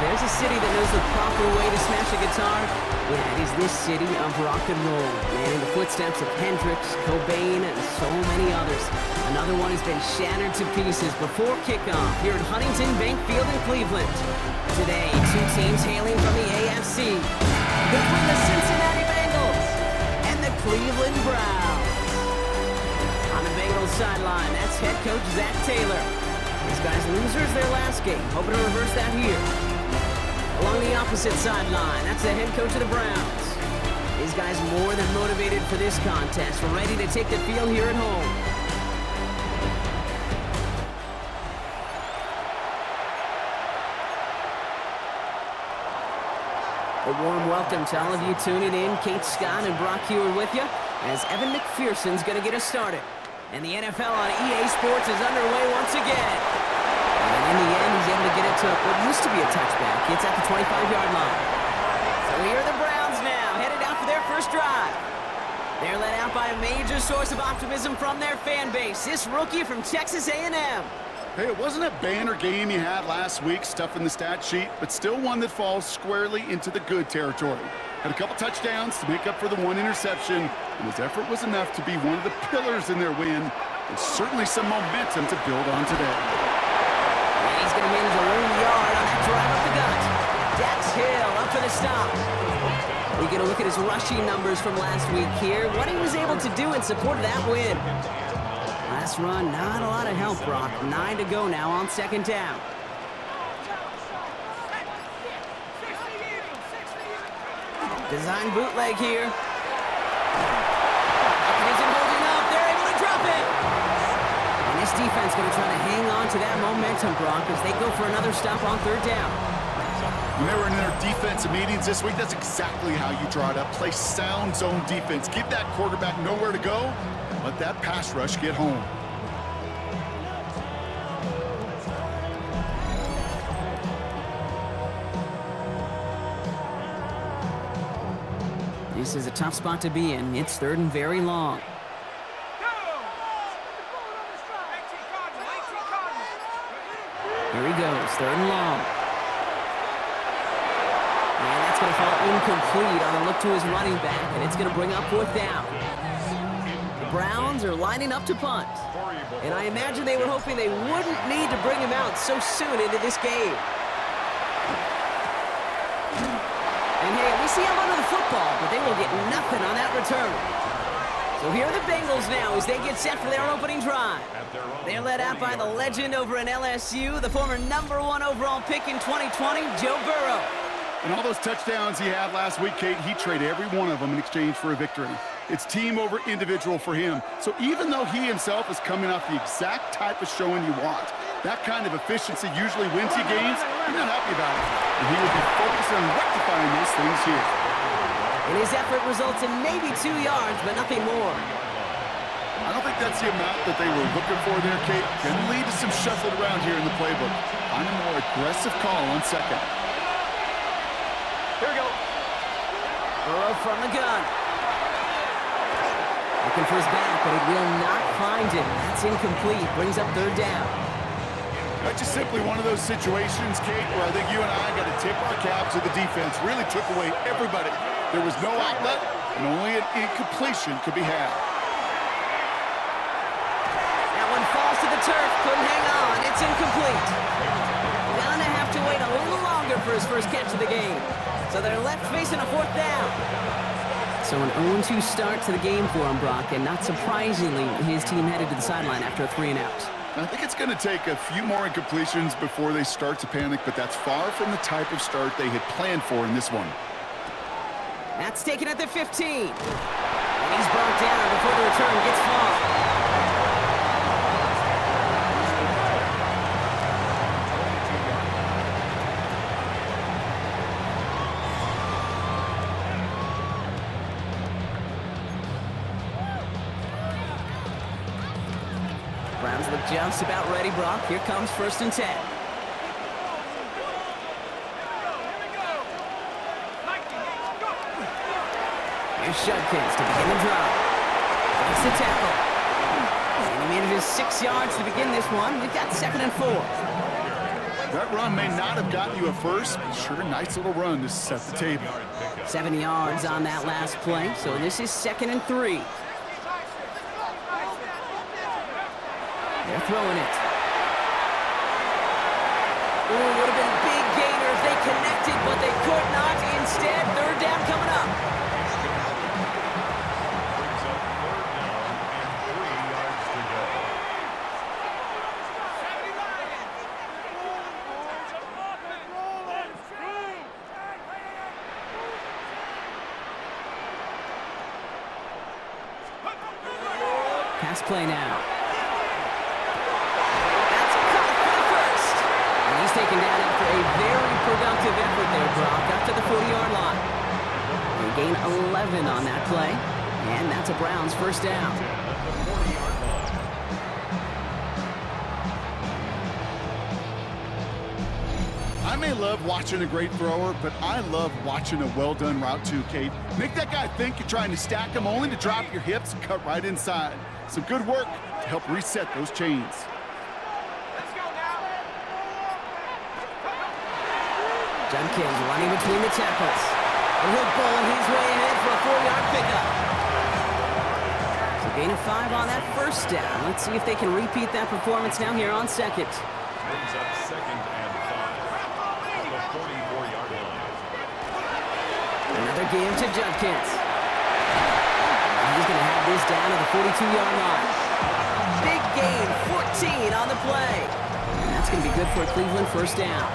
there's a city that knows the proper way to smash a guitar, yeah, it is this city of rock and roll. Man, in the footsteps of Hendrix, Cobain, and so many others. Another one has been shattered to pieces before kickoff here at Huntington Bank Field in Cleveland. Today, two teams hailing from the AFC. Between the Cincinnati Bengals and the Cleveland Browns. On the Bengals sideline, that's head coach Zach Taylor. These guys losers their last game, hoping to reverse that here. Along the opposite sideline, that's the head coach of the Browns. These guys more than motivated for this contest. We're ready to take the field here at home. A warm welcome to all of you tuning in. Kate Scott and Brock Hewitt with you as Evan McPherson's going to get us started. And the NFL on EA Sports is underway once again. And in the end, he's able to get it to what used to be a touchback. It's at the 25-yard line. So here are the Browns now, headed out for their first drive. They're led out by a major source of optimism from their fan base. This rookie from Texas A&M. Hey, it wasn't a banner game you had last week, stuff in the stat sheet, but still one that falls squarely into the good territory. Had a couple touchdowns to make up for the one interception, and his effort was enough to be one of the pillars in their win, and certainly some momentum to build on today. And he's going to manage a long yard on that drive up the gut. Dax Hill up for the stop. We get a look at his rushing numbers from last week here, what he was able to do in support of that win. Last run, not a lot of help, Brock. 9 to go now on second down. Design bootleg here. It isn't holding up. They're able to drop it. And this defense going to try to hang on to that momentum, Brock, as they go for another stop on third down. When they were in their defensive meetings this week, that's exactly how you draw it up. Play sound zone defense. Give that quarterback nowhere to go. Let that pass rush get home. This is a tough spot to be in. It's third and very long. Here he goes, third and long. And that's going to fall incomplete on a look to his running back, and it's going to bring up fourth down. The Browns are lining up to punt. And I imagine they were hoping they wouldn't need to bring him out so soon into this game. And hey, we see him under the football, but they will get nothing on that return. So here are the Bengals now as they get set for their opening drive. They're led out by the legend over in LSU, the former #1 overall pick in 2020, Joe Burrow. And all those touchdowns he had last week, Kate, he traded every one of them in exchange for a victory. It's team over individual for him. So even though he himself is coming off the exact type of showing you want, that kind of efficiency usually wins you games, you're not happy about it. And he will be focused on rectifying those things here. And his effort results in maybe 2 yards, but nothing more. I don't think that's the amount that they were looking for there, Kate. Can lead to some shuffled around here in the playbook. Find a more aggressive call on second. Here we go. Burrow from the gun. Looking for his back, but it will not find him. That's incomplete. Brings up third down. That's just simply one of those situations, Kate, where I think you and I got to tip our cap to the defense. Really took away everybody. There was no outlet, and only an incompletion could be had. That one falls to the turf. Couldn't hang on. It's incomplete. Gonna have to wait a little longer for his first catch of the game. So they're left facing a fourth down. So an 0-2 start to the game for him, Brock, and not surprisingly, his team headed to the sideline after a 3-and-out. I think it's going to take a few more incompletions before they start to panic, but that's far from the type of start they had planned for in this one. That's taken at the 15. And he's brought down before the return gets far. Browns look just about ready, Brock. Here comes 1st and 10. Here's Judkins to begin the drive. Makes the tackle. And he manages 6 yards to begin this one. We've got 2nd and 4. That run may not have gotten you a first, but sure, a nice little run to set the table. 7 yards on that last play, so this is 2nd and 3. They're throwing it. Ooh, would have been a big gainer if they connected, but they could not. Instead, 3rd down coming up. Pass play now. That's caught for the first. And he's taken down after a very productive effort there, Brock, up to the 40-yard line. They gain 11 on that play, and that's a Browns 1st down. I may love watching a great thrower, but I love watching a well-done route too, Kate. Make that guy think you're trying to stack him only to drop your hips and cut right inside. Some good work to help reset those chains. Judkins running between the tackles. And he'll bowl his way ahead for a 4-yard pickup. So gain of 5 on that 1st down. Let's see if they can repeat that performance now here on 2nd. Brings up 2nd and 5 at the 44-yard line. Another give to Judkins. He's going to have this down to the 42-yard line. Big gain, 14 on the play. And that's going to be good for a Cleveland 1st down.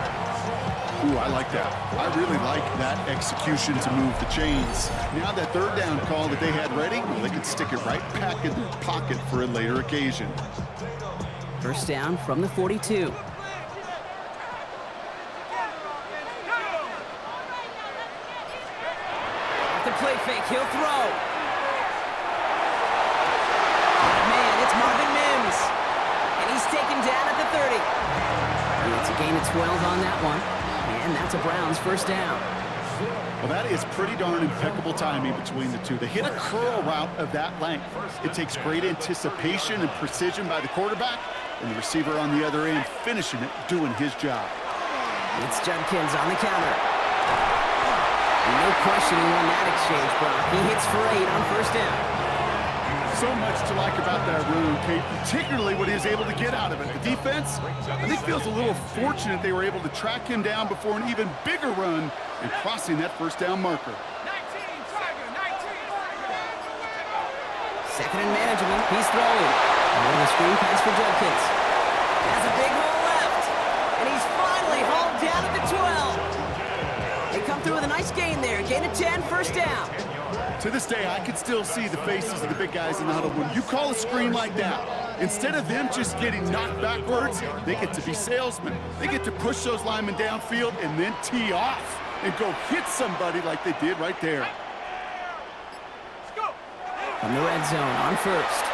Ooh, I like that. I really like that execution to move the chains. Now that 3rd down call that they had ready, well, they could stick it right back in their pocket for a later occasion. 1st down from the 42. Off the play fake, he'll throw. And he's taken down at the 30. And it's a gain of 12 on that one. And that's a Browns 1st down. Well, that is pretty darn impeccable timing between the two. They hit a curl route of that length. It takes great anticipation and precision by the quarterback, and the receiver on the other end finishing it, doing his job. It's Judkins on the counter. And no question he won that exchange, Brock. He hits for 8 on 1st down. So much to like about that run, Kate, particularly what he was able to get out of it. The defense, I think, feels a little fortunate they were able to track him down before an even bigger run and crossing that 1st down marker. 2nd and manageable. He's throwing. And a screen pass for Judkins. Has a big hole left. And he's finally hauled down at the 12. They come through with a nice gain there. Gain of 10, 1st down. To this day, I can still see the faces of the big guys in the huddle. When you call a screen like that, instead of them just getting knocked backwards, they get to be salesmen. They get to push those linemen downfield and then tee off and go hit somebody like they did right there. From the red zone on 1st.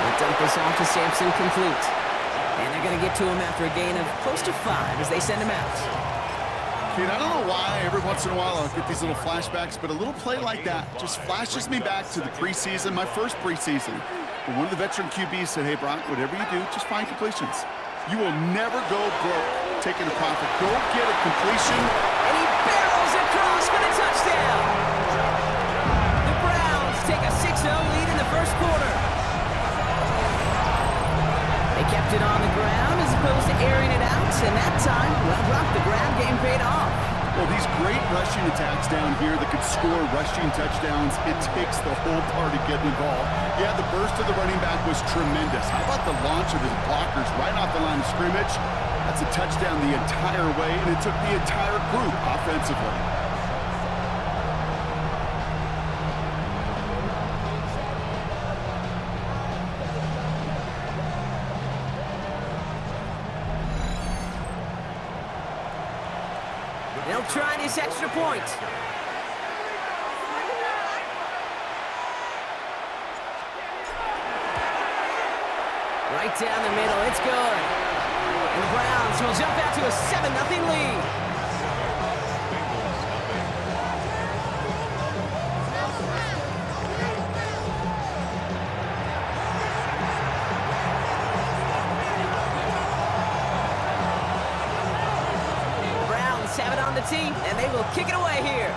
They'll dump this off to Sampson, complete. And they're going to get to him after a gain of close to 5 as they send him out. I don't know why every once in a while I'll get these little flashbacks, but a little play like that just flashes me back to the preseason, my first preseason. When one of the veteran QBs said, hey, Brock, whatever you do, just find completions. You will never go broke taking a profit. Go get a completion. And he barrels across for the touchdown. The Browns take a 6-0 lead in the 1st quarter. They kept it on the ground as opposed to airing it out, and that time, well, Brock, the ground game paid off. Well, these great rushing attacks down here that could score rushing touchdowns, it takes the whole party getting involved. Yeah, the burst of the running back was tremendous. How about the launch of his blockers right off the line of scrimmage? That's a touchdown the entire way, and it took the entire group offensively. They'll try this extra point. Right down the middle, it's good. And the Browns will jump out to a 7-0 lead. penalty, and they will kick it away here.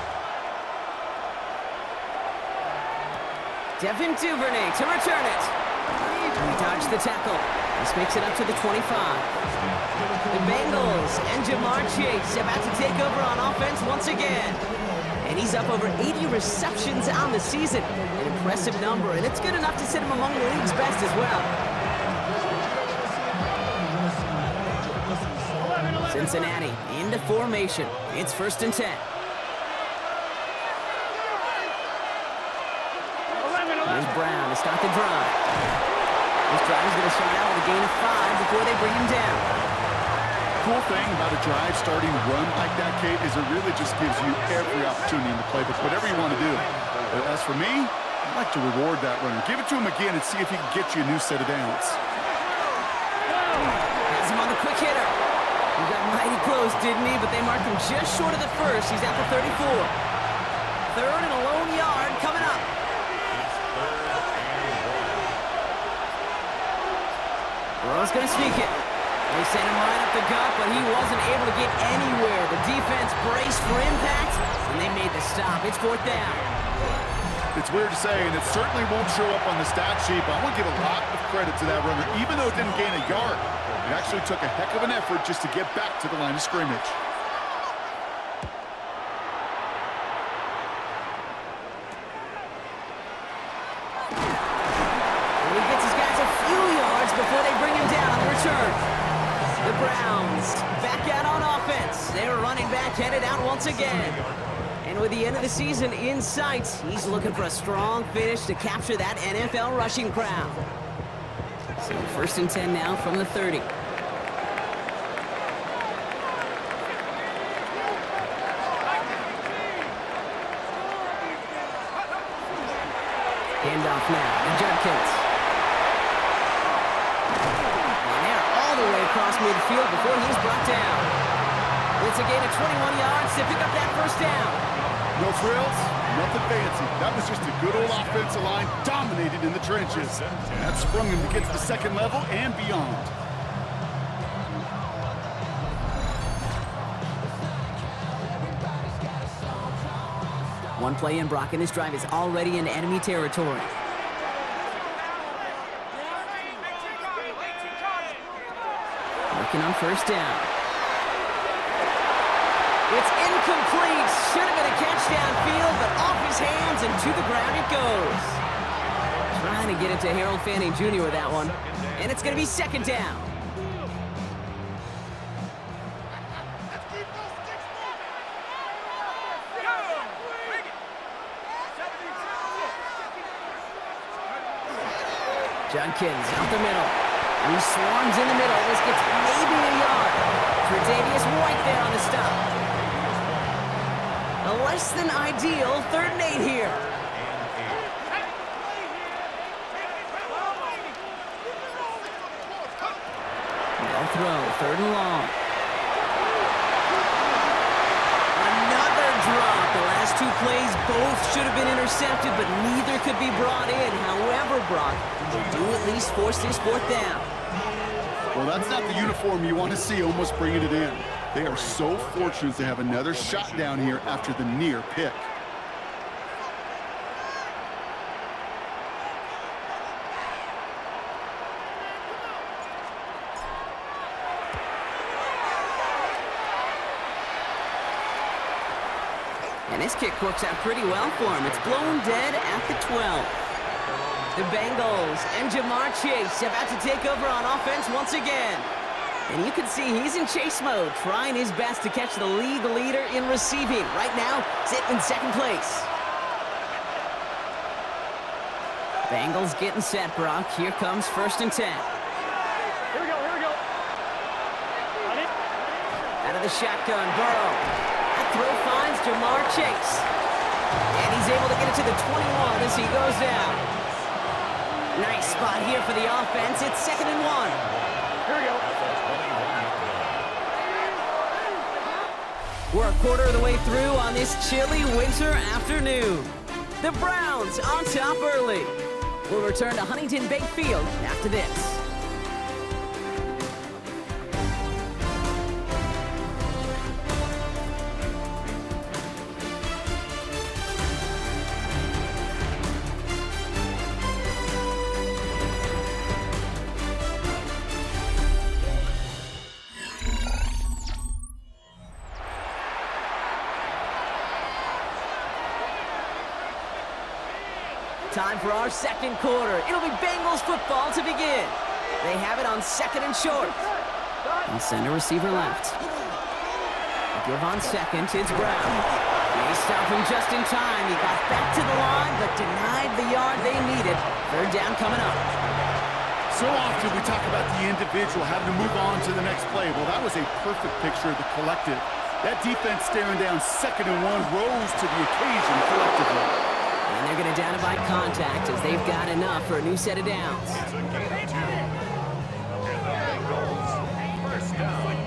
Devin Duvernay to return it. He dodged the tackle. This makes it up to the 25. The Bengals and Jamar Chase about to take over on offense once again. And he's up over 80 receptions on the season. An impressive number, and it's good enough to sit him among the league's best as well. Cincinnati into formation. It's 1st and 10. Here's Brown to start the drive. This drive is going to start out with a gain of 5 before they bring him down. Cool thing about a drive starting run like that, Kate, is it really just gives you every opportunity in the playbook, whatever you want to do. But as for me, I'd like to reward that runner. Give it to him again and see if he can get you a new set of downs. Has him on the quick hitter. He got mighty close, didn't he? But they marked him just short of the first. He's at the 34. 3rd and a lone yard coming up. Burrow's going to sneak it. They sent him right up the gut, but he wasn't able to get anywhere. The defense braced for impact, and they made the stop. It's 4th down. It's weird to say, and it certainly won't show up on the stat sheet, but I want to give a lot of credit to that runner. Even though it didn't gain a yard, it actually took a heck of an effort just to get back to the line of scrimmage. And he gets his guys a few yards before they bring him down on the return. The Browns back out on offense. Their running back headed out once again. And with the end of the season in sight, he's looking for a strong finish to capture that NFL rushing crown. So 1st and 10 now from the 30. Handoff now to Judkins. And they're all the way across midfield before he's brought down. It's a gain of 21 yards to pick up that 1st down. No frills, nothing fancy. That was just a good old offensive line dominated in the trenches. That sprung him to get to the 2nd level and beyond. One play in, Brock, and this drive is already in enemy territory. Working on 1st down. It's incomplete. Should have been a catch downfield, but off his hands and to the ground it goes. Trying to get it to Harold Fanning Jr. with that one. And it's going to be 2nd down. Judkins out the middle. He swarms in the middle. This gets maybe a yard. Tre'Davious White there on the stop. A less than ideal 3rd and 8 here. No throw, 3rd and long. Another drop. The last 2 plays both should have been intercepted, but neither could be brought in. However, Brock, they do at least force this 4th down. Well, that's not the uniform you want to see almost bringing it in. They are so fortunate to have another shot down here after the near pick. And this kick works out pretty well for him. It's blown dead at the 12. The Bengals and Jamar Chase about to take over on offense once again. And you can see he's in chase mode, trying his best to catch the league leader in receiving. Right now, sitting in 2nd place. Bengals getting set, Brock. Here comes 1st and 10. Here we go. Out of the shotgun, Burrow. That throw finds Jamar Chase. And he's able to get it to the 21 as he goes down. Nice spot here for the offense. It's 2nd and 1. Here we go. We're a quarter of the way through on this chilly winter afternoon. The Browns on top early. We'll return to Huntington Bank Field after this. Time for our second quarter. It'll be Bengals football to begin. They have it on 2nd and short. And send a receiver left. Give on 2nd, it's Brown. They stop him just in time. He got back to the line, but denied the yard they needed. 3rd down coming up. So often we talk about the individual having to move on to the next play. Well, that was a perfect picture of the collective. That defense staring down 2nd and 1 rose to the occasion collectively. And they're going to down it by contact as they've got enough for a new set of downs. It's a gain of 2. And the Bengals, first down.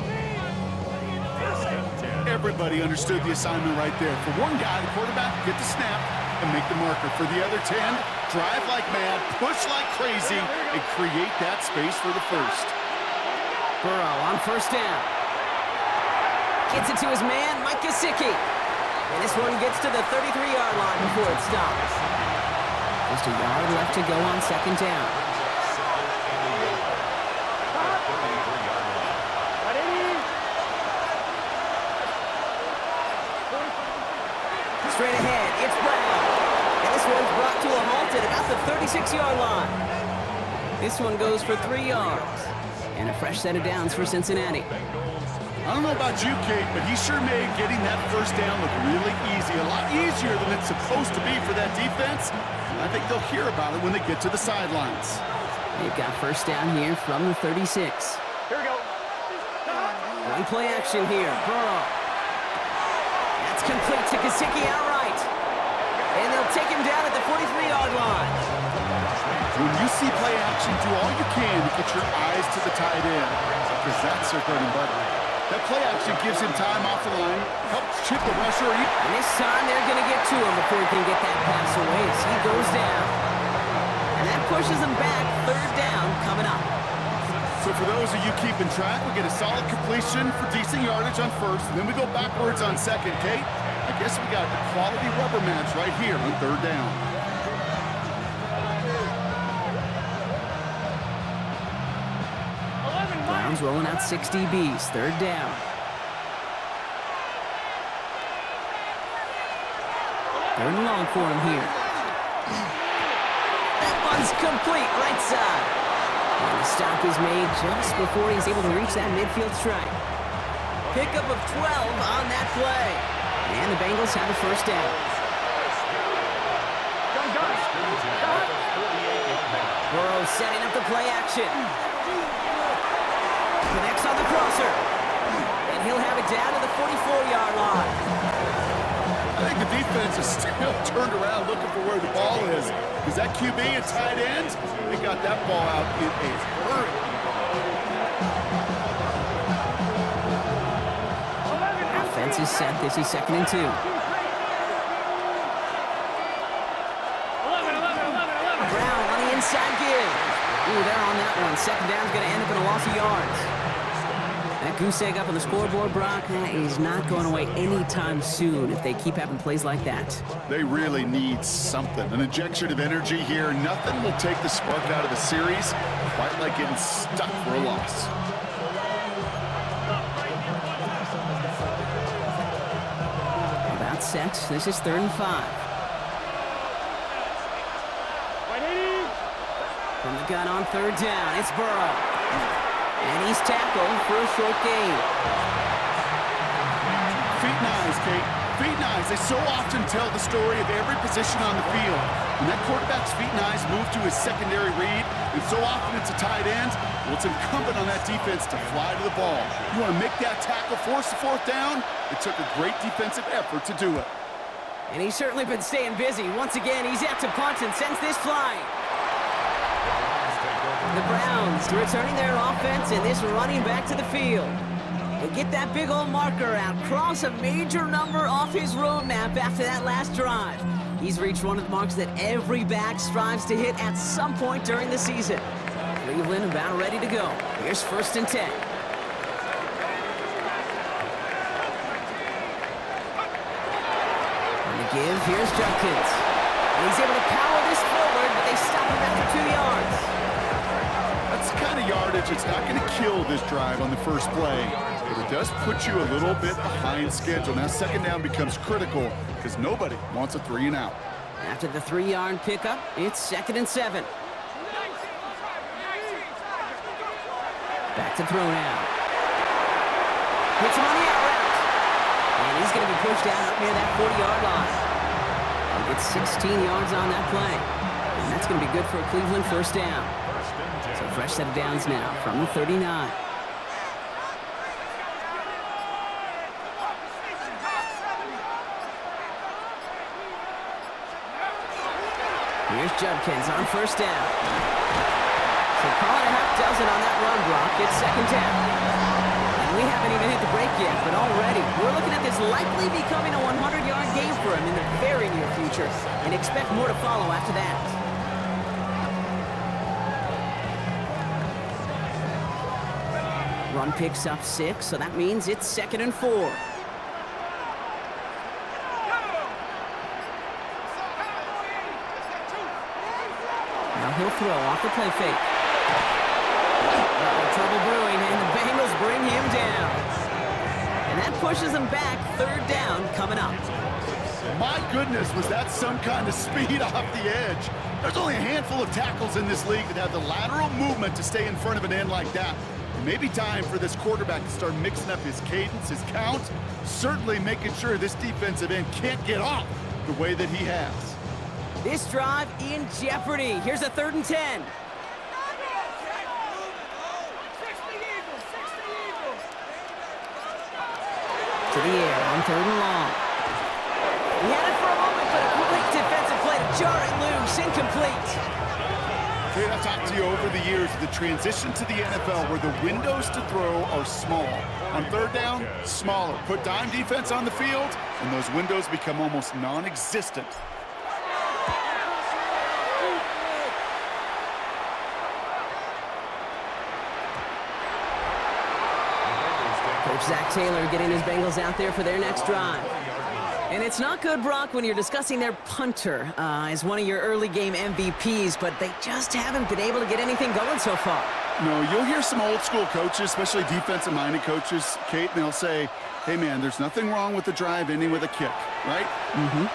1st and 10. Everybody understood the assignment right there. For one guy, the quarterback, get the snap and make the marker. For the other 10, drive like mad, push like crazy, and create that space for the first. Burrow on 1st down. Gets it to his man, Mike Gesicki. And this one gets to the 33-yard line before it stops. Just a yard left to go on 2nd down. Straight ahead, it's Brown. And this one's brought to a halt at about the 36-yard line. This one goes for 3 yards. And a fresh set of downs for Cincinnati. I don't know about you, Kate, but he sure made getting that 1st down look really easy. A lot easier than it's supposed to be for that defense. I think they'll hear about it when they get to the sidelines. They've got 1st down here from the 36. Here we go. One play action here. Burrow. That's complete to Gesicki outright. And they'll take him down at the 43-yard line. When you see play action, do all you can to get your eyes to the tight end, because that's their bread and butter. That play action gives him time off the line, helps chip the rusher. And this time they're going to get to him before he can get that pass away as he goes down. And that pushes him back. 3rd down coming up. So for those of you keeping track, we get a solid completion for decent yardage on 1st, and then we go backwards on 2nd. Kate, I guess we got a quality rubber match right here on 3rd down. Browns rolling out 6 DBs. 3rd down. Third and long for him here. That one's complete, right side. And the stop is made just before he's able to reach that midfield stripe. Pickup of 12 on that play. And the Bengals have a 1st down. Burrow setting up the play action. Connects on the crosser. And he'll have it down to the 44-yard line. I think the defense is still turned around looking for where the ball is, because that QB and tight end, they got that ball out in a hurry. Offense is set. This is 2nd and 2. Brown on the inside give. Ooh, they're on that one. 2nd down's going to end up in a loss of yards. That goose egg up on the scoreboard, Brock, that is not going away anytime soon if they keep having plays like that. They really need something, an injection of energy here. Nothing will take the spark out of the series, quite like getting stuck for a loss. About set. This is 3rd and 5. From the gun on 3rd down, it's Burrow. And he's tackled for a short gain. Feet and eyes, Kate. Feet and eyes. They so often tell the story of every position on the field. When that quarterback's feet and eyes move to his secondary read, and so often it's a tight end, well, it's incumbent on that defense to fly to the ball. You want to make that tackle, force the 4th down? It took a great defensive effort to do it. And he's certainly been staying busy. Once again, he's out to punt and sends this flying. The Browns returning their offense and this running back to the field. They get that big old marker out, cross a major number off his roadmap after that last drive. He's reached one of the marks that every back strives to hit at some point during the season. Cleveland about ready to go. Here's 1st and 10. On the give, here's Judkins. And he's able to power this forward, but they stop him after 2 yards. That's the kind of yardage it's not going to kill this drive on the first play, but it does put you a little bit behind schedule. Now 2nd down becomes critical because nobody wants a 3 and out. After the 3-yard pickup, it's 2nd and 7. Back to throw now. Hits him on the out route. And he's going to be pushed down up near that 40-yard line. He gets 16 yards on that play. And that's going to be good for a Cleveland first down. So fresh set of downs now from the 39. Here's Judkins on first down. So call it a half dozen on that run block. It's 2nd down. And we haven't even hit the break yet, but already we're looking at this likely becoming a 100-yard game for him in the very near future, and expect more to follow after that. Run picks up 6, so that means it's 2nd and 4. He'll throw off the play fake. Trouble brewing, and the Bengals bring him down. And that pushes them back. 3rd down coming up. My goodness, was that some kind of speed off the edge. There's only a handful of tackles in this league that have the lateral movement to stay in front of an end like that. It may be time for this quarterback to start mixing up his cadence, his count, certainly making sure this defensive end can't get off the way that he has. This drive in jeopardy. Here's a 3rd and 10. To the air on 3rd and long. He had it for a moment, but a quick defensive play to jar it loose. Incomplete. Jay, I've talked to you over the years, the transition to the NFL where the windows to throw are small. On 3rd down, smaller. Put dime defense on the field, and those windows become almost non-existent. Coach Zach Taylor getting his Bengals out there for their next drive. And it's not good, Brock, when you're discussing their punter as one of your early game MVPs, but they just haven't been able to get anything going so far. No, you'll hear some old school coaches, especially defensive-minded coaches, Kate, and they'll say, hey, man, there's nothing wrong with the drive ending with a kick, right?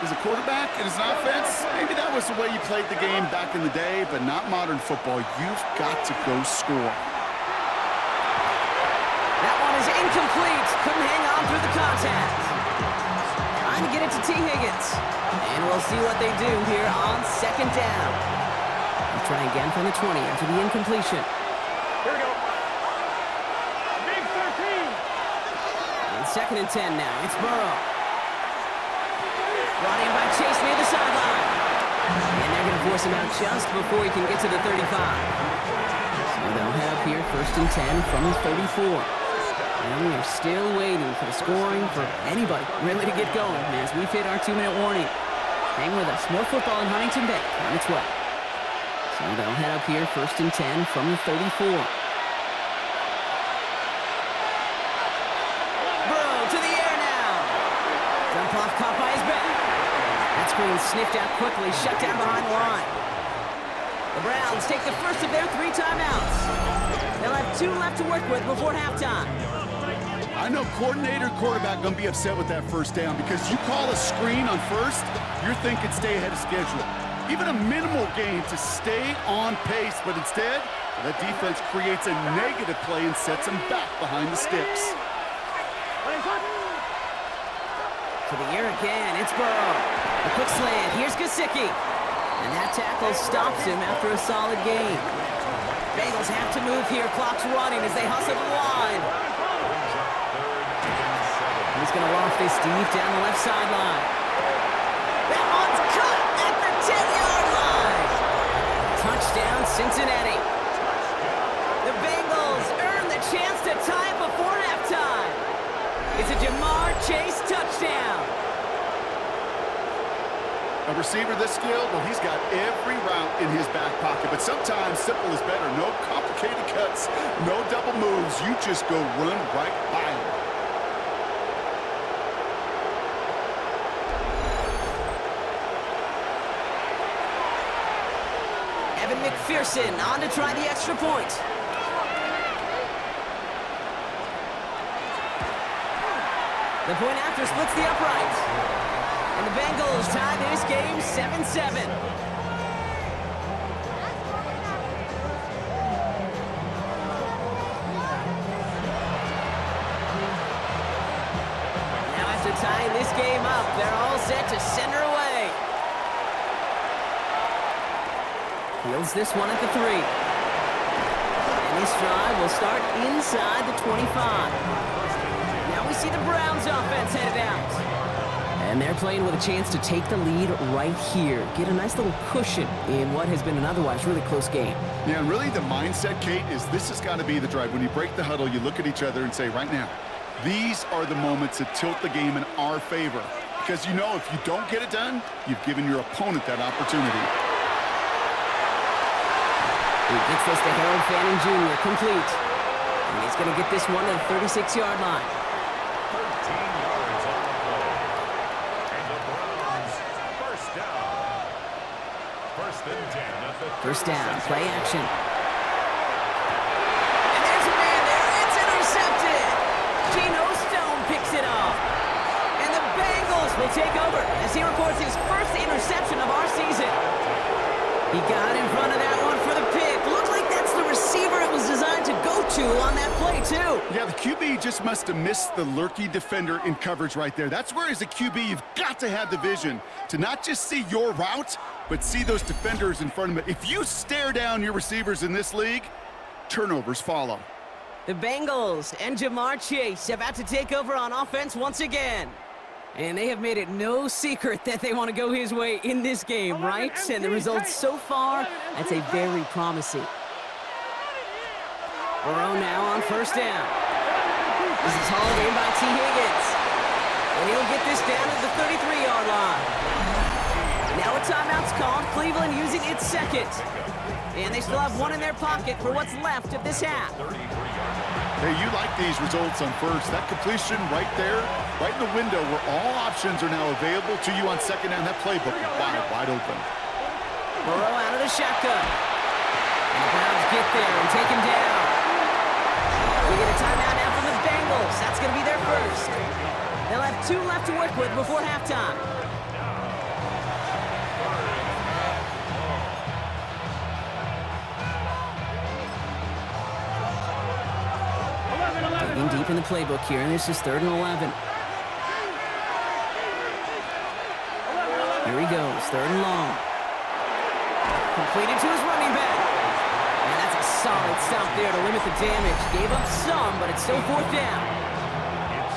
As a quarterback and as an offense, maybe that was the way you played the game back in the day, but not modern football. You've got to go score. That one is incomplete. Couldn't hang on through the contact. Trying to get it to T. Higgins. And we'll see what they do here on 2nd down. They'll try again from the 20 after the incompletion. Here we go. Big 13. And 2nd and 10 now. It's Burrow. Brought in by Chase near the sideline. And they're going to force him out just before he can get to the 35. So they'll head up here 1st and 10 from the 34. And we are still waiting for the scoring for anybody really to get going as we've hit our 2-minute warning. Hang with us. More football in Huntington Bay on its way. So they'll head up here 1st and 10 from the 34. Burrow to the air now. Dump off caught by his back. That screen sniffed out quickly, shut down behind the line. The Browns take the first of their 3 timeouts. They'll have 2 left to work with before halftime. I know coordinator, quarterback going to be upset with that 1st down because you call a screen on 1st, you're thinking stay ahead of schedule. Even a minimal gain to stay on pace, but instead, that defense creates a negative play and sets them back behind the sticks. To the air again, it's Burrow. A quick slant, here's Gesicki. And that tackle stops him after a solid gain. Bengals have to move here, clock's running as they hustle the line. He's going to loft this deep down the left sideline. That one's cut at the 10-yard line. Touchdown, Cincinnati. The Bengals earn the chance to tie it before halftime. It's a Jamar Chase touchdown. A receiver this skilled, well, he's got every route in his back pocket, but sometimes simple is better. No complicated cuts, no double moves. You just go run right by him. McPherson on to try the extra point. The point after splits the upright. And the Bengals tie this game 7-7. Now after tying this game up, they're all set to send her away. Fields this one at the 3. And this drive will start inside the 25. Now we see the Browns offense headed out. And they're playing with a chance to take the lead right here. Get a nice little cushion in what has been an otherwise really close game. Yeah, and really the mindset, Kate, is this has got to be the drive. When you break the huddle, you look at each other and say, right now, these are the moments that tilt the game in our favor. Because you know if you don't get it done, you've given your opponent that opportunity. He gets this to Harold Fanning Jr. complete. And he's going to get this one to the 36-yard line. 13 yards on the play. And the Browns, first down. First and 10 at the First down, play action. And there's a man there. It's intercepted. Geno Stone picks it off. And the Bengals will take over as he records his first interception of our season. He got in front of that one for the pick. Looks like that's the receiver it was designed to go to on that play, too. Yeah, the QB just must have missed the lurky defender in coverage right there. That's where, as a QB, you've got to have the vision to not just see your route, but see those defenders in front of it. If you stare down your receivers in this league, turnovers follow. The Bengals and Jamar Chase about to take over on offense once again. And they have made it no secret that they want to go his way in this game, right? And the results so far, I'd say very promising. Burrow now on first down. This is hauled in by T. Higgins. And he'll get this down at the 33-yard line. Now a timeout's called. Cleveland using its second. And they still have one in their pocket for what's left of this half. Hey, you like these results on first. That completion right there, right in the window where all options are now available to you on second down. That playbook is wide open. Burrow out of the shotgun. And the Browns get there and take him down. We get a timeout now from the Bengals. That's going to be their first. They'll have 2 left to work with before halftime. Digging deep in the playbook here, and this is 3rd and 11. Here he goes, 3rd and long. Completed to his running back. And that's a solid stop there to limit the damage. Gave up some, but it's still 4th down.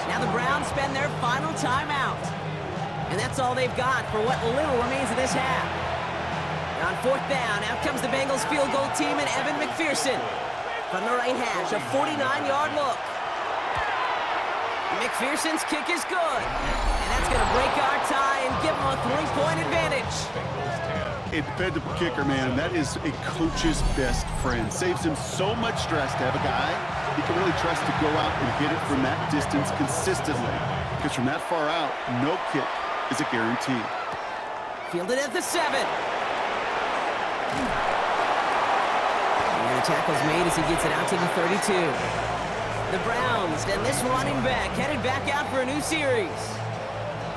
Now the Browns spend their final timeout. And that's all they've got for what little remains of this half. On 4th down, out comes the Bengals field goal team and Evan McPherson. From the right hash, a 49-yard look. McPherson's kick is good. And that's going to break our tie and give them a 3-point advantage. A dependable kicker, man. That is a coach's best friend. Saves him so much stress to have a guy he can really trust to go out and hit it from that distance consistently. Because from that far out, no kick is a guarantee. Fielded at the 7. And the tackle's made as he gets it out to the 32. The Browns and this running back headed back out for a new series.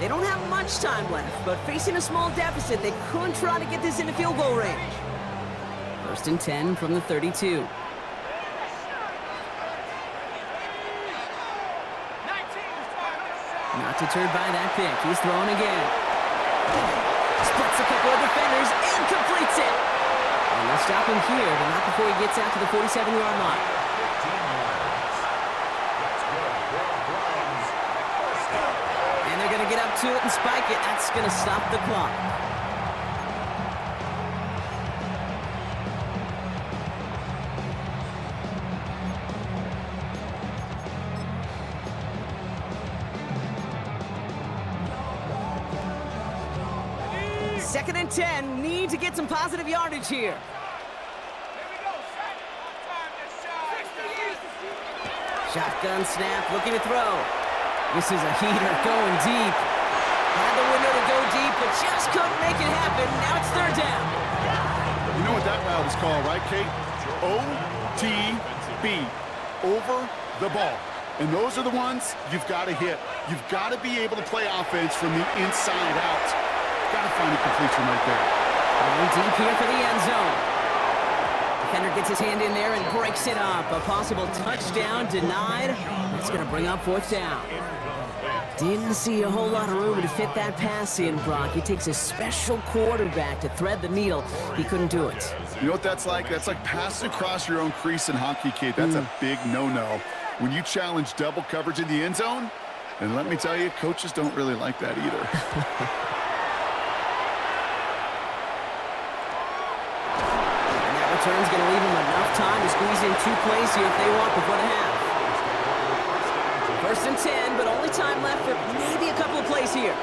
They don't have much time left, but facing a small deficit, they could try to get this into field goal range. 1st and 10 from the 32. Not deterred by that pick. He's throwing again. Splits a couple of defenders and completes it. And they'll stop him here, but not before he gets out to the 47-yard line. And they're going to get up to it and spike it. That's going to stop the clock. Second and 10, need to get some positive yardage here. Shotgun snap, looking to throw. This is a heater going deep. Had the window to go deep, but just couldn't make it happen. Now it's 3rd down. You know what that route is called, right, Kate? OTB. Over the ball. And those are the ones you've got to hit. You've got to be able to play offense from the inside out. Got to find a completion right there. Going deep here for the end zone. Defender gets his hand in there and breaks it up. A possible touchdown denied. That's going to bring up 4th down. Didn't see a whole lot of room to fit that pass in, Brock. It takes a special quarterback to thread the needle. He couldn't do it. You know what that's like? That's like passing across your own crease in hockey, Kate. That's a big no-no. When you challenge double coverage in the end zone, and let me tell you, coaches don't really like that either. And that return's going to leave them enough time to squeeze in 2 plays here if they want before the half. 1st and 10, but only time left for maybe a couple of plays here.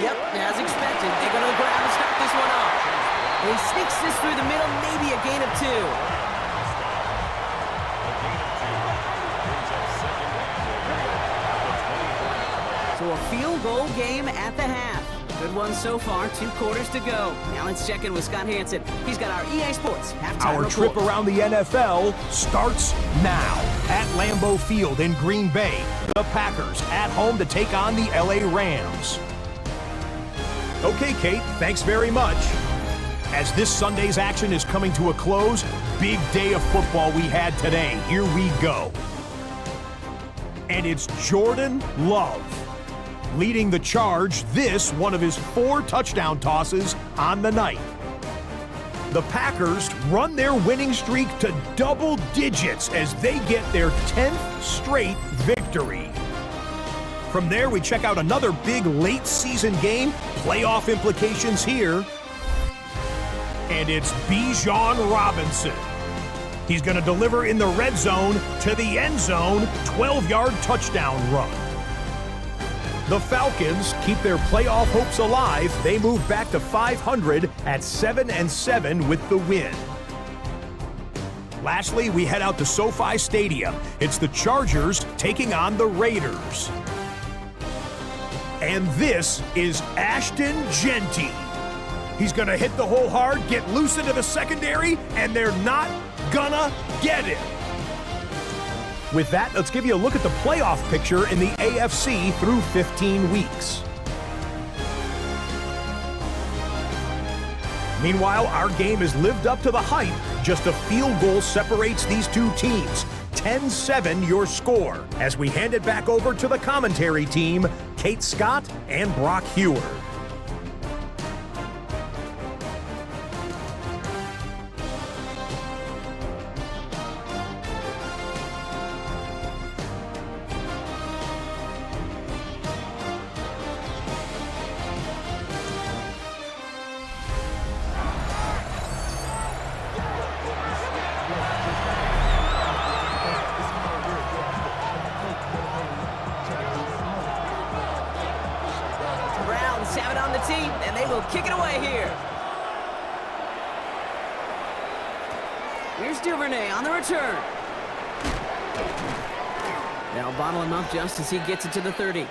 Yep, as expected. They go to the ground and start this one off. And he sneaks this through the middle, maybe a gain of 2. So a field goal game at the half. Good one so far, 2 quarters to go. Now let's check in with Scott Hansen. He's got our EA Sports halftime Our report. trip around the NFL starts now. At Lambeau Field in Green Bay, the Packers at home to take on the LA Rams. Okay, Kate, thanks very much. As this Sunday's action is coming to a close, big day of football we had today. Here we go. And it's Jordan Love leading the charge, this one of his 4 touchdown tosses on the night. The Packers run their winning streak to double digits as they get their 10th straight victory. From there, we check out another big late season game, playoff implications here. And it's Bijan Robinson. He's going to deliver in the red zone to the end zone, 12-yard touchdown run. The Falcons keep their playoff hopes alive. They move back to 500 at 7-7 with the win. Lastly, we head out to SoFi Stadium. It's the Chargers taking on the Raiders. And this is Ashton Genty. He's going to hit the hole hard, get loose into the secondary, and they're not gonna get it. With that, let's give you a look at the playoff picture in the AFC through 15 weeks. Meanwhile, our game has lived up to the hype. Just a field goal separates these 2 teams. 10-7 your score. As we hand it back over to the commentary team, Kate Scott and Brock Heward. Have it on the tee, and they will kick it away here. Here's Duvernay on the return. They'll bottle him up just as he gets it to the 30.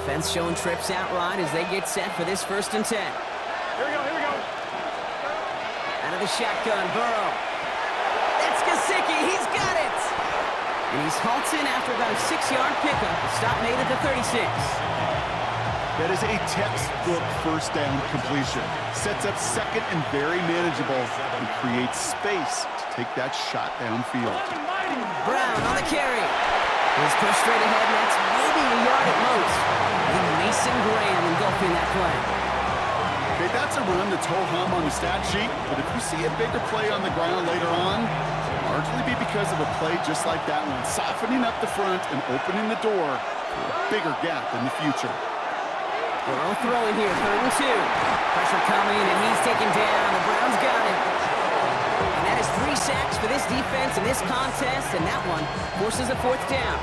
Offense showing trips out right as they get set for this 1st and 10. Here we go, here we go. Out of the shotgun, Burrow. That's Gesicki, he's got it! And he's halted after about a 6-yard pickup. The stop made at the 36. That is a textbook 1st down completion. Sets up 2nd and very manageable and creates space to take that shot downfield. Brown on the carry. He's pushed straight ahead, and that's maybe a yard at most. And Mason Graham engulfing that play. Okay, that's a run to ho-hum on the stat sheet, but if you see a bigger play on the ground later on, it'll largely be because of a play just like that one, softening up the front and opening the door for a bigger gap in the future. Burrow throwing here, 3rd and 2. Pressure coming, and he's taken down. The Browns got it. And that is 3 sacks for this defense in this contest, and that one forces a 4th down.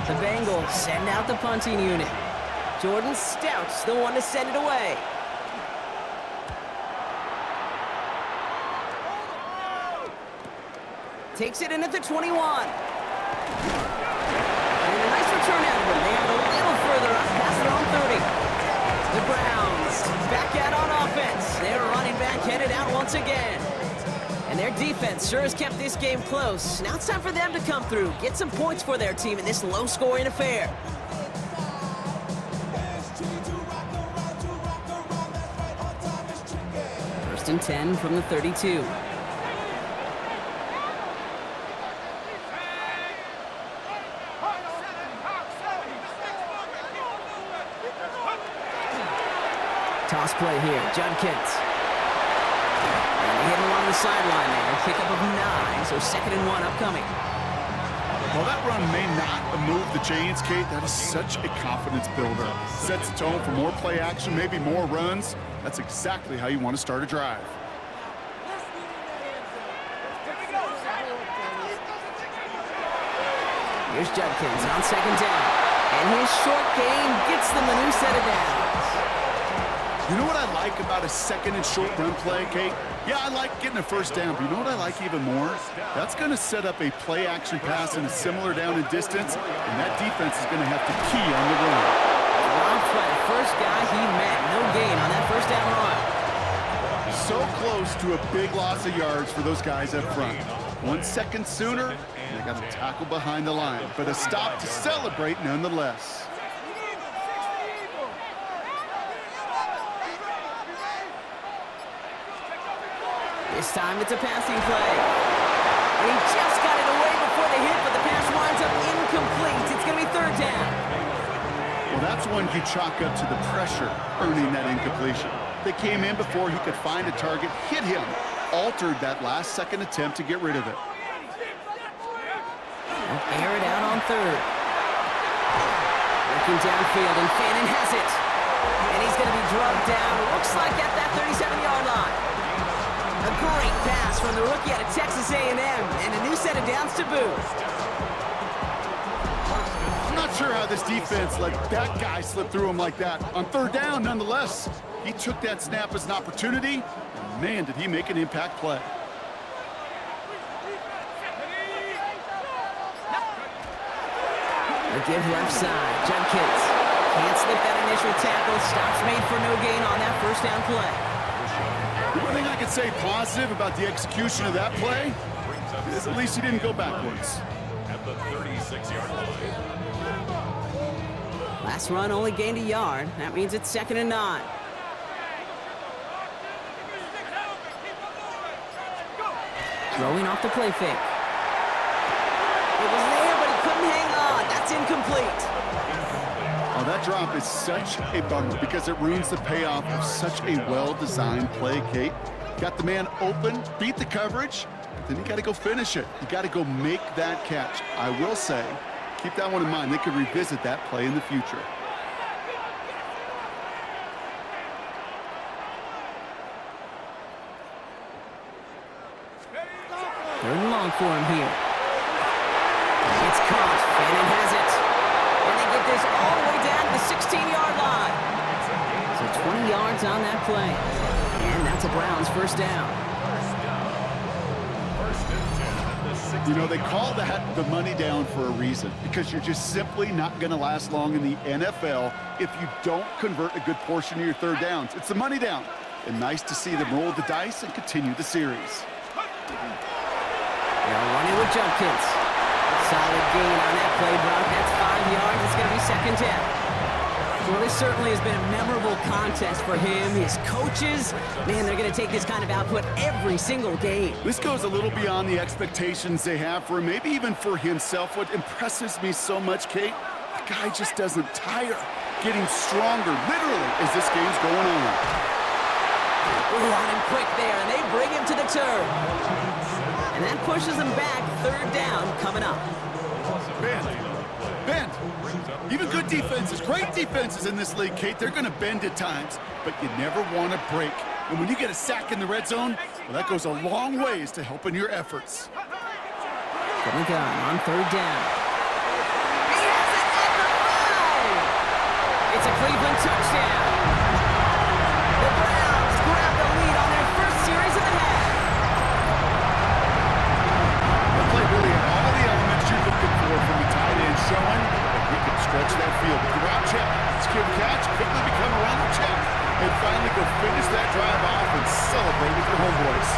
The Bengals will send out the punting unit. Jordan Stout's the one to send it away. Takes it in at the 21. And a nice return out of him. They have it a little further up past their own 30. The Browns back out on offense. They're running back headed out once again. And their defense sure has kept this game close. Now it's time for them to come through, get some points for their team in this low-scoring affair. First and 10 from the 32. Toss play here, Judkins. And they hit him along the sideline there. Pickup of 9, so 2nd and 1 upcoming. Well, that run may not move the chains, Kate. That is such a confidence builder. Sets the tone for more play action, maybe more runs. That's exactly how you want to start a drive. Here's Judkins on 2nd down. And his short game gets them a new set of downs. You know what I like about a 2nd and short run play, Kate? Yeah, I like getting a 1st down, but you know what I like even more? That's going to set up a play-action pass in a similar down and distance, and that defense is going to have to key on the run. Long play, first guy he met, no gain on that 1st down run. So close to a big loss of yards for those guys up front. 1 second sooner, and they got a tackle behind the line, but a stop to celebrate nonetheless. This time it's a passing play. And he just got it away before the hit, but the pass winds up incomplete. It's going to be 3rd down. Well, that's one you chalk up to the pressure earning that incompletion. They came in before he could find a target, hit him, altered that last second attempt to get rid of it. They'll air it out on 3rd. Looking downfield, and Fannin has it. And he's going to be drugged down, looks like at that 37-yard line. A great pass from the rookie out of Texas A&M, and a new set of downs to boot. I'm not sure how this defense let that guy slip through him like that. On 3rd down, nonetheless, he took that snap as an opportunity, and man, did he make an impact play. The give left side, Judkins. Can't slip that initial tackle. Stops made for no gain on that 1st down play. The one thing I could say positive about the execution of that play is at least he didn't go backwards. At the 36-yard line. Last run only gained a yard. That means it's 2nd and 9. Throwing off the play fake. It was there, but he couldn't hang on. That's incomplete. Oh, that drop is such a bummer because it ruins the payoff of such a well-designed play, Kate. Got the man open, beat the coverage, then you got to go finish it. You got to go make that catch. I will say, keep that one in mind. They could revisit that play in the future. Third and long for him here. It's caught. Fannin has it. And they get this all the way down to the 16-yard line. So 20 yards on that play. And that's a Browns 1st down. You know, they call that the money down for a reason, because you're just simply not going to last long in the NFL if you don't convert a good portion of your 3rd downs. It's the money down. And nice to see them roll the dice and continue the series. They'll run it with Judkins. Solid gain on that play, Brock. That's 5 yards. It's going to be 2nd down. Well, this certainly has been a memorable contest for him. His coaches, man, they're going to take this kind of output every single game. This goes a little beyond the expectations they have for him, maybe even for himself. What impresses me so much, Kate, the guy just doesn't tire. Getting stronger, literally, as this game's going on. Ooh, on him quick there, and they bring him to the turn. And that pushes them back. 3rd down coming up. Bend. Even good defenses, great defenses in this league, Kate, they're going to bend at times, but you never want to break. And when you get a sack in the red zone, well, that goes a long ways to helping your efforts. From the gun on 3rd down. He has it at the It's a Cleveland touchdown. The Browns grab the lead on their first series of the half. The play really had all the elements you're looking for from the tight end, showing that he can stretch that field. With the route check, secure the catch, quickly become a runner check, and finally go finish that drive off and celebrate with your homeboys.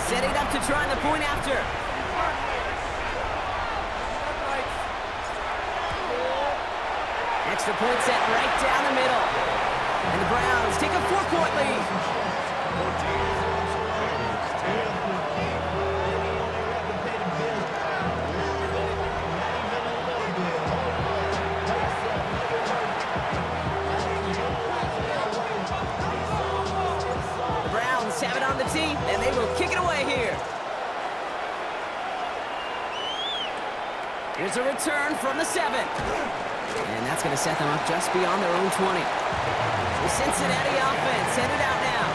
Setting up to try the point after. Extra point set right down the middle. And the Browns take a 4-point lead. The Browns have it on the tee, and they will kick it away here. Here's a return from the 7. And that's going to set them up just beyond their own 20. The Cincinnati offense headed out now.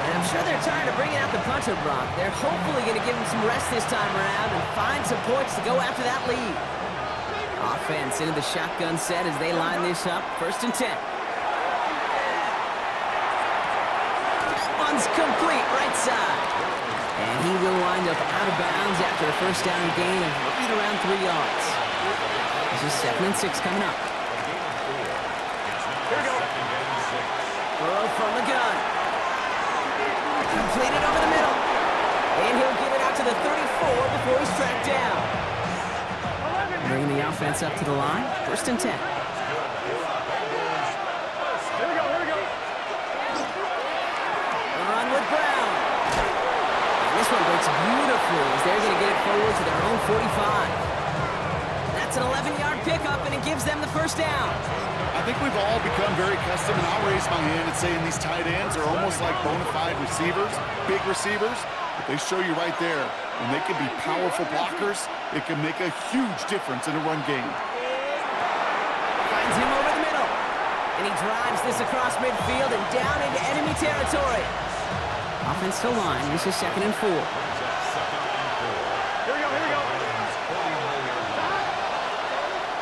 And I'm sure they're tired of bringing out the puncher, Brock. They're hopefully going to give him some rest this time around and find some points to go after that lead. Offense into the shotgun set as they line this up. 1st and 10. That one's complete right side. And he will wind up out of bounds after a first down gain of right around 3 yards. This is 2nd and 6 coming up. Here we go. Burrow from the gun. Completed over the middle. And he'll get it out to the 34 before he's tracked down. Bringing the offense up to the line. 1st and 10. Here we go. Here we go. The run with Brown. And this one breaks beautifully as they're going to get it forward to their own 45. That's an 11-yard pickup, and it gives them the first down. I think we've all become very accustomed, and I'll raise my hand and saying these tight ends are almost like bona fide receivers, big receivers. But they show you right there, when they can be powerful blockers, it can make a huge difference in a run game. Finds him over the middle. And he drives this across midfield and down into enemy territory. Offense to line. This is 2nd and 4. Here we go. Here we go.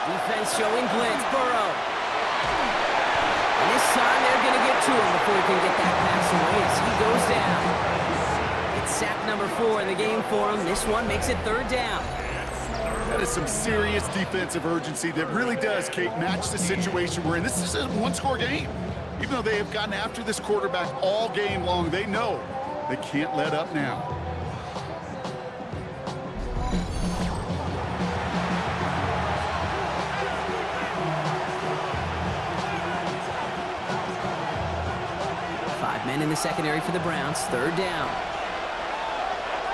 Defense showing blitz. Burrow. And this time they're going to get to him before he can get that pass away as he goes down. It's sack number 4 in the game for him. This one makes it 3rd down. That is some serious defensive urgency that really does, Kate, match the situation we're in. This is a one-score game. Even though they have gotten after this quarterback all game long, they know they can't let up now. Men in the secondary for the Browns. 3rd down.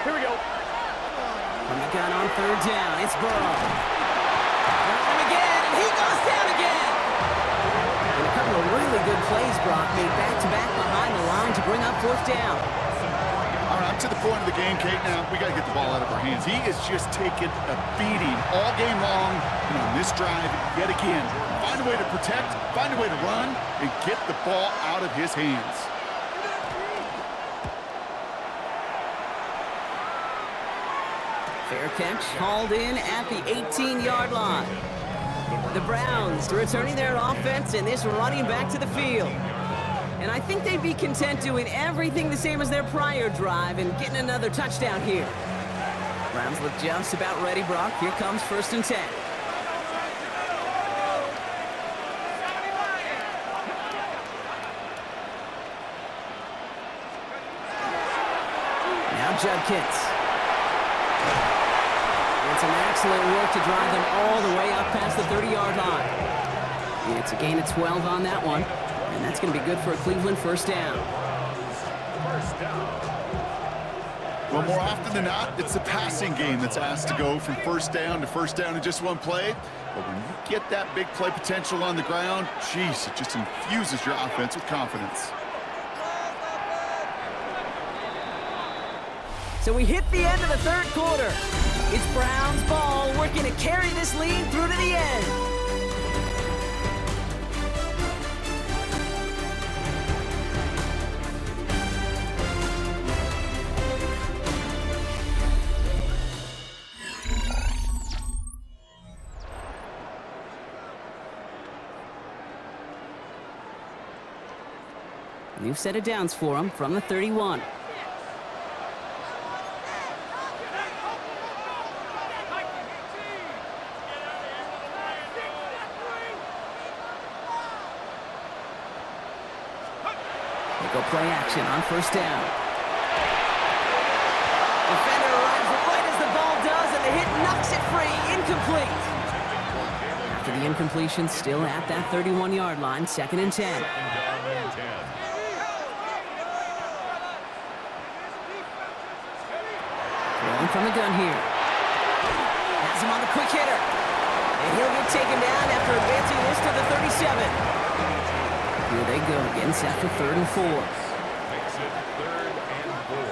Here we go. From the gun on 3rd down, it's Burrow. And again, and he goes down again. And a couple of really good plays, Brock, made back-to-back behind the line to bring up 4th down. All right, up to the point of the game, Kate, now we got to get the ball out of our hands. He is just taking a beating all game long, and on this drive, yet again, find a way to protect, find a way to run, and get the ball out of his hands. Fair catch hauled in at the 18-yard line. The Browns returning their offense and this running back to the field. And I think they'd be content doing everything the same as their prior drive and getting another touchdown here. Browns look just about ready, Brock. Here comes 1st and 10. Now Judkins. It's an excellent work to drive them all the way up past the 30-yard line. And it's a gain of 12 on that one, and that's going to be good for a Cleveland 1st down. Well, more often than not, it's the passing game that's asked to go from 1st down to 1st down in just one play. But when you get that big play potential on the ground, geez, it just infuses your offense with confidence. So we hit the end of the 3rd quarter. It's Browns ball working to carry this lead through to the end. New set of downs for him from the 31. They go play action on first down. Defender arrives right as the ball does, and the hit knocks it free. Incomplete. After the incompletion, still at that 31-yard line, 2nd and 10. Rolling from the gun here. Has him on the quick hitter. And he'll get taken down after advancing this to the 37. Here they go again, set for 3rd and 4. Makes it 3rd and 4.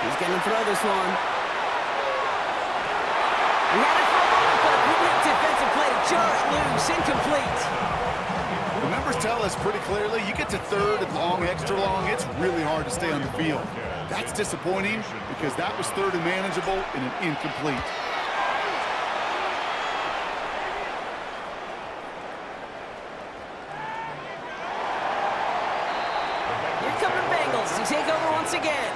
He's going to throw this one. He had it for a moment, but a brilliant defensive play to jar it loose. Incomplete. The numbers tell us pretty clearly, you get to 3rd and long, extra long, it's really hard to stay on the field. That's disappointing because that was 3rd and manageable and an incomplete. Here come the Bengals to take over once again.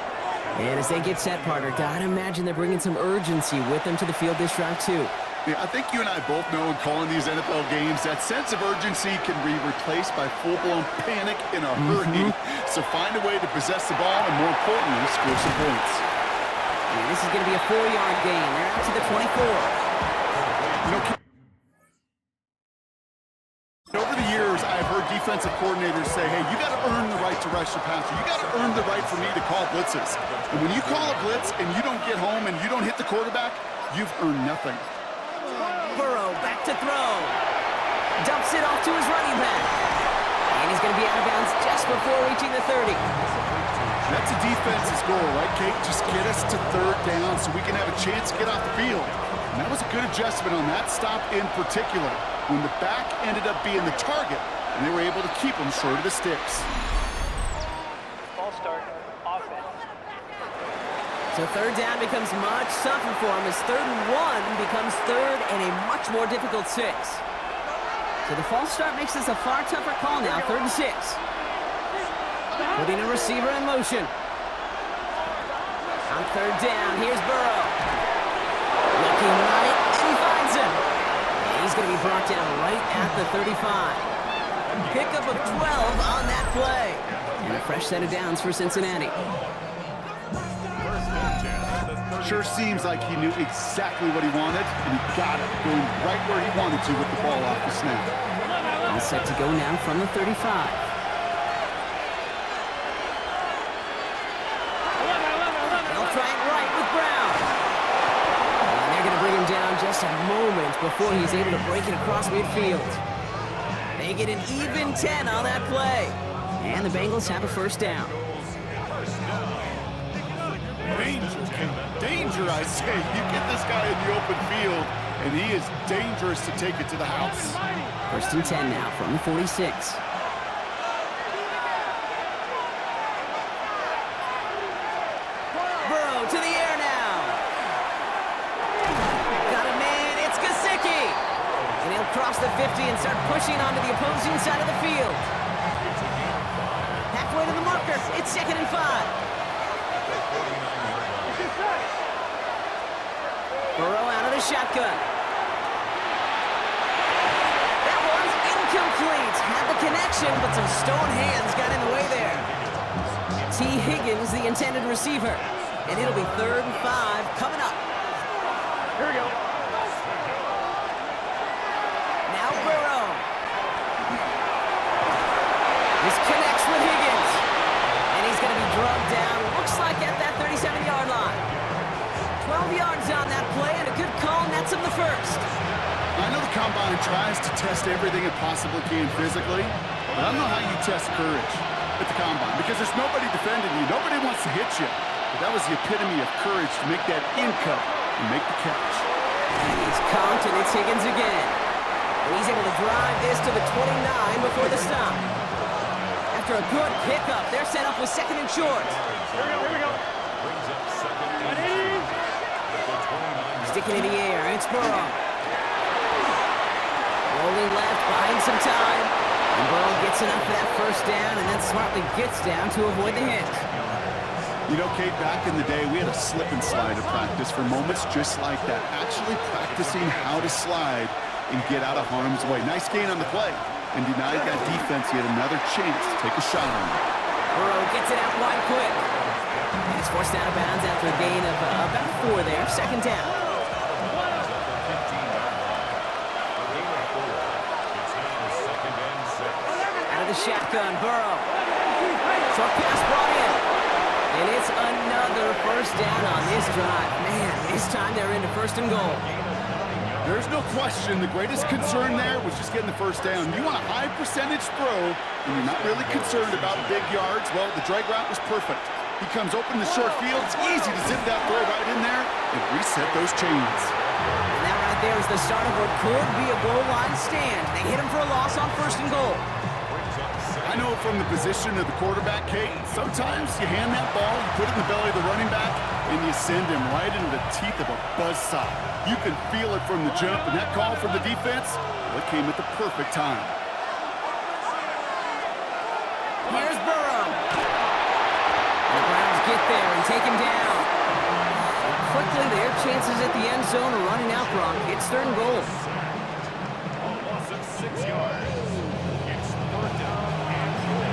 And as they get set, partner, gotta imagine they're bringing some urgency with them to the field this drive, too. Yeah, I think you and I both know in calling these NFL games that sense of urgency can be replaced by full-blown panic in a hurry. So find a way to possess the ball and, more importantly, score some points. And this is going to be a 4-yard gain. They're out to the 24. You know, over the years, I've heard defensive coordinators say, hey, you got to earn the right to rush the passer. You got to earn the right for me to call blitzes. And when you call a blitz and you don't get home and you don't hit the quarterback, you've earned nothing. Burrow back to throw. Dumps it off to his running back. And he's going to be out of bounds just before reaching the 30. That's a defense's goal, right, Kate? Just get us to 3rd down so we can have a chance to get off the field. And that was a good adjustment on that stop in particular, when the back ended up being the target, and they were able to keep him short of the sticks. Ball start. Offense. So 3rd down becomes much tougher for him as 3rd and 1 becomes 3rd and a much more difficult 6. So the false start makes this a far tougher call now, 3rd and 6. Putting a receiver in motion. On 3rd down, here's Burrow. Looking right, and he finds him. And he's going to be brought down right at the 35. Pickup of 12 on that play. And a fresh set of downs for Cincinnati. Sure seems like he knew exactly what he wanted, and he got it, going right where he wanted to with the ball off the snap. All set to go now from the 35. They'll try it right with Brown. And they're going to bring him down just a moment before he's able to break it across midfield. They get an even 10 on that play. And the Bengals have a 1st down. Danger, I say. You get this guy in the open field, and he is dangerous to take it to the house. 1st and 10 now from the 46. Burrow to the air now. Got a man, it's Gesicki. And he'll cross the 50 and start pushing onto the opposing side of the field. Halfway to the marker, it's 2nd and 5. Burrow out of the shotgun. That one's incomplete. Had the connection, but some stone hands got in the way there. T. Higgins, the intended receiver. And it'll be 3rd and 5 coming up. Here we go. Now Burrow. This connects with Higgins. And he's going to be drugged down, looks like at that 37-yard line. 12 yards on that play, and a good call nets him the 1st. I know the Combine tries to test everything it possibly can physically, but I don't know how you test courage at the Combine, because there's nobody defending you. Nobody wants to hit you. But that was the epitome of courage to make that in-cut and make the catch. And he's conked, and it's Higgins again. And he's able to drive this to the 29 before the stop. After a good pickup, they're set up with 2nd and short. Here we go. Brings up 2nd and 2. Sticking in the air, it's Burrow. Rolling gaining some time. And Burrow gets enough for that first down and then smartly gets down to avoid the hit. You know, Kate, back in the day, we had a slip and slide to practice for moments just like that. Actually practicing how to slide and get out of harm's way. Nice gain on the play. And denied that defense yet another chance to take a shot on him. Burrow gets it out wide quick. And he's forced out of bounds after a gain of about 4 there. Second down. Out of the shotgun, Burrow. Short pass brought in. And it's another first down on this drive. Man, this time they're into first and goal. There's no question the greatest concern there was just getting the first down. You want a high percentage throw, and you're not really concerned about big yards. Well, the drag route was perfect. He comes open in the short field. It's easy to zip that throw right in there and reset those chains. And that right there is the start of what could be a goal line stand. They hit him for a loss on first and goal. I know from the position of the quarterback, Kate, sometimes you hand that ball, you put it in the belly of the running back, and you send him right into the teeth of a buzzsaw. You can feel it from the jump, and that call from the defense, well, it came at the perfect time. Here's Burrow. The Browns get there and take him down. And quickly, their chances at the end zone are running out, Brock. It's third and goal. A loss of 6 yards. It's third down and goal.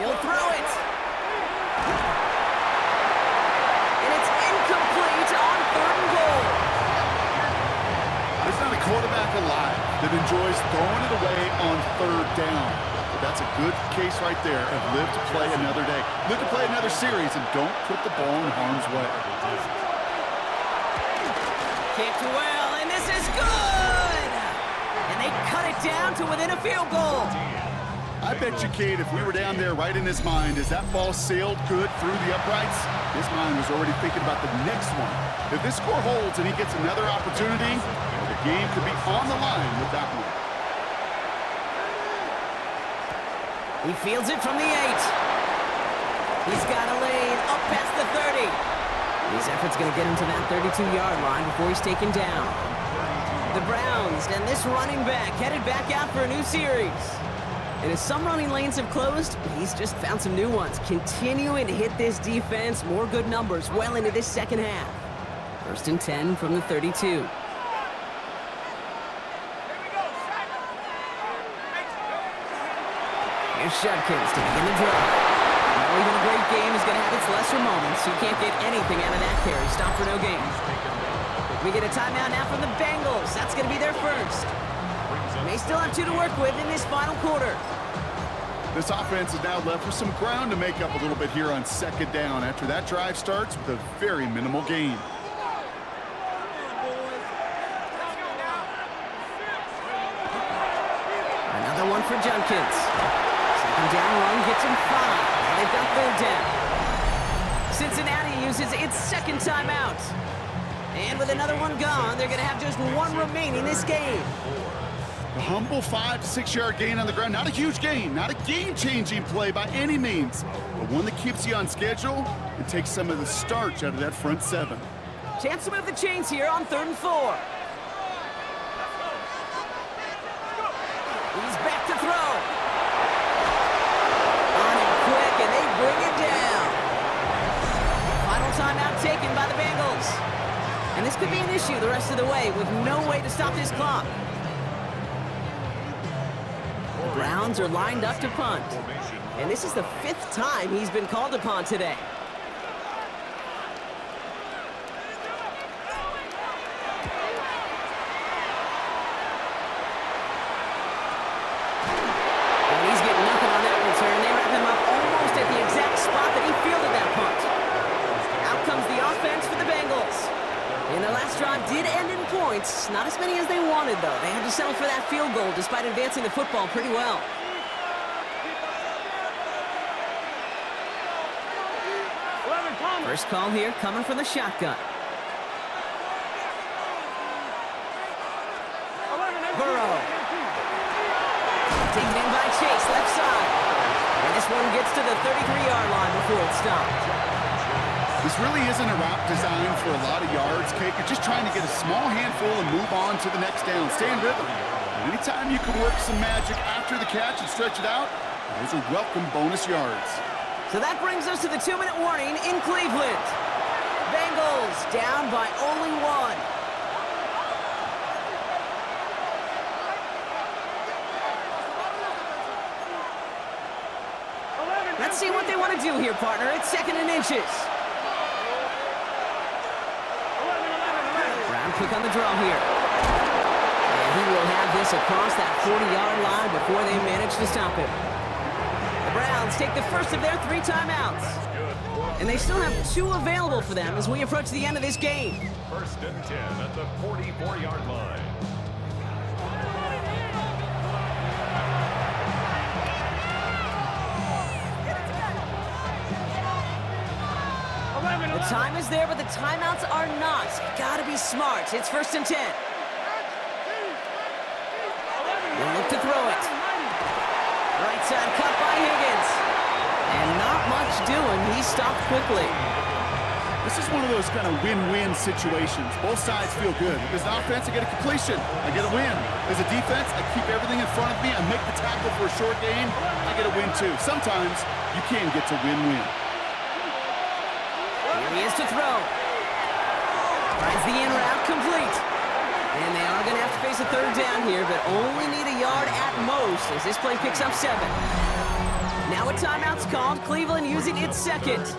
He'll throw it. And it's incomplete on third and goal. There's not a quarterback alive that enjoys throwing it away on third down. But that's a good case right there of live to play another day. Live to play another series and don't put the ball in harm's way. Kicked well, and this is good. And they cut it down to within a field goal. I bet you, Kate, if we were down there right in his mind, as that ball sailed good through the uprights, his mind was already thinking about the next one. If this score holds and he gets another opportunity, the game could be on the line with that one. He fields it from the 8. He's got a lane up past the 30. His effort's going to get him to that 32-yard line before he's taken down. The Browns and this running back headed back out for a new series. And as some running lanes have closed, he's just found some new ones, continuing to hit this defense more good numbers well into this second half. First and 10 from the 32. Here's Judkins to begin the drive. Now even a great game is going to have its lesser moments. You can't get anything out of that carry. Stop for no gain. We get a timeout now from the Bengals. That's going to be their first. They still have 2 to work with in this final quarter. This offense is now left with some ground to make up a little bit here on second down after that drive starts with a very minimal gain. Another one for Judkins. Second down run gets him 5. Now they've got third down. Cincinnati uses its second timeout. And with another one gone, they're going to have just 1 remaining this game. A humble 5 to 6 yard gain on the ground. Not a huge gain, not a game-changing play by any means, but one that keeps you on schedule and takes some of the starch out of that front 7. Chance to move the chains here on 3rd and 4. He's back to throw. On him quick, and they bring it down. Final timeout taken by the Bengals. And this could be an issue the rest of the way with no way to stop this clock. The Browns are lined up to punt. And this is the 5th time he's been called upon today. And he's getting nothing on that return. They wrap him up almost at the exact spot that he fielded that punt. Out comes the offense for the Bengals. And their last drive did end in points. Not as many as they wanted, though. They had to settle for that field goal despite advancing the football pretty well. First call here coming from the shotgun. Burrow one gets to the 33-yard line before it's stopped. This really isn't a route designed for a lot of yards, Kate. You're just trying to get a small handful and move on to the next down. Stay in rhythm. And anytime you can work some magic after the catch and stretch it out, those are welcome bonus yards. So that brings us to the 2-minute warning in Cleveland. Bengals down by only one. Let's see what they want to do here, partner. It's 2nd and inches. Brown quick on the draw here. And he will have this across that 40-yard line before they manage to stop him. The Browns take the first of their 3 timeouts. And they still have 2 available for them as we approach the end of this game. 1st and 10 at the 44-yard line. The time is there, but the timeouts are not. Gotta be smart. It's 1st and 10. They'll look to throw it. Right side cut by Higgins. And not much doing. He stopped quickly. This is one of those kind of win-win situations. Both sides feel good. As an offense, I get a completion. I get a win. As a defense, I keep everything in front of me. I make the tackle for a short gain. I get a win, too. Sometimes you can get to win-win. Here he is to throw. Finds the in route complete. And they are going to have to face a 3rd down here, but only need a yard at most as this play picks up 7. Now a timeout's called. Cleveland using its 2nd.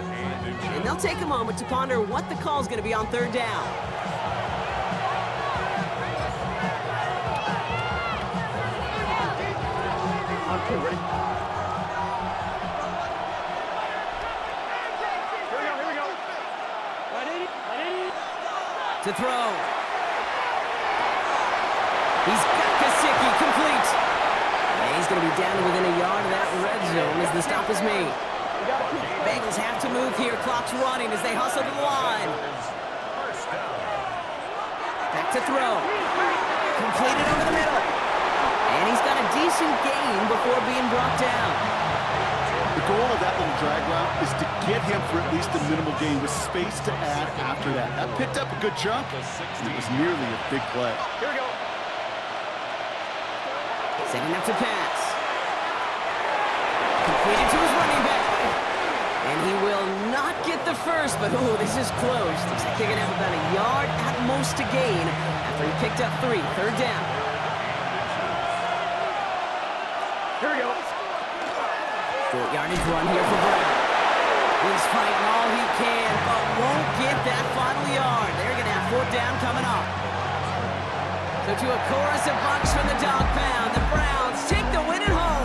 And they'll take a moment to ponder what the call is going to be on 3rd down. Okay, ready? Here we go. To throw. He's got Kasicki complete. And he's going to be down to within a yard of that red zone as the stop is made. Bengals have to move here. Clock's running as they hustle to the line. Back to throw. Completed over the middle. And he's got a decent gain before being brought down. The goal of that little drag route is to get him for at least a minimal gain with space to add after that. That picked up a good chunk, and it was nearly a big play. Here we go. Setting up to pass. Completed to his running back. And he will not get the first, but oh, this is close. Looks like they're going to have about a yard at most to gain after he picked up 3. 3rd down. Here we go. Short yardage run here for Brown. He's fighting all he can, but won't get that final yard. They're going to have 4th down coming up. So to a chorus of bucks from the dog pound, the Browns take the win at home.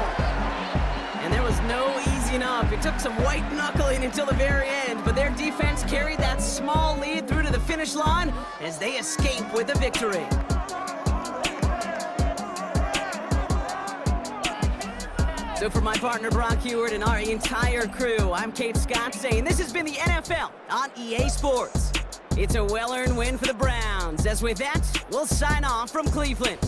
And there was no easing up. It took some white knuckling until the very end, but their defense carried that small lead through to the finish line as they escape with a victory. So for my partner Brock Heward and our entire crew, I'm Kate Scott saying this has been the NFL on EA Sports. It's a well-earned win for the Browns. As with that, we'll sign off from Cleveland.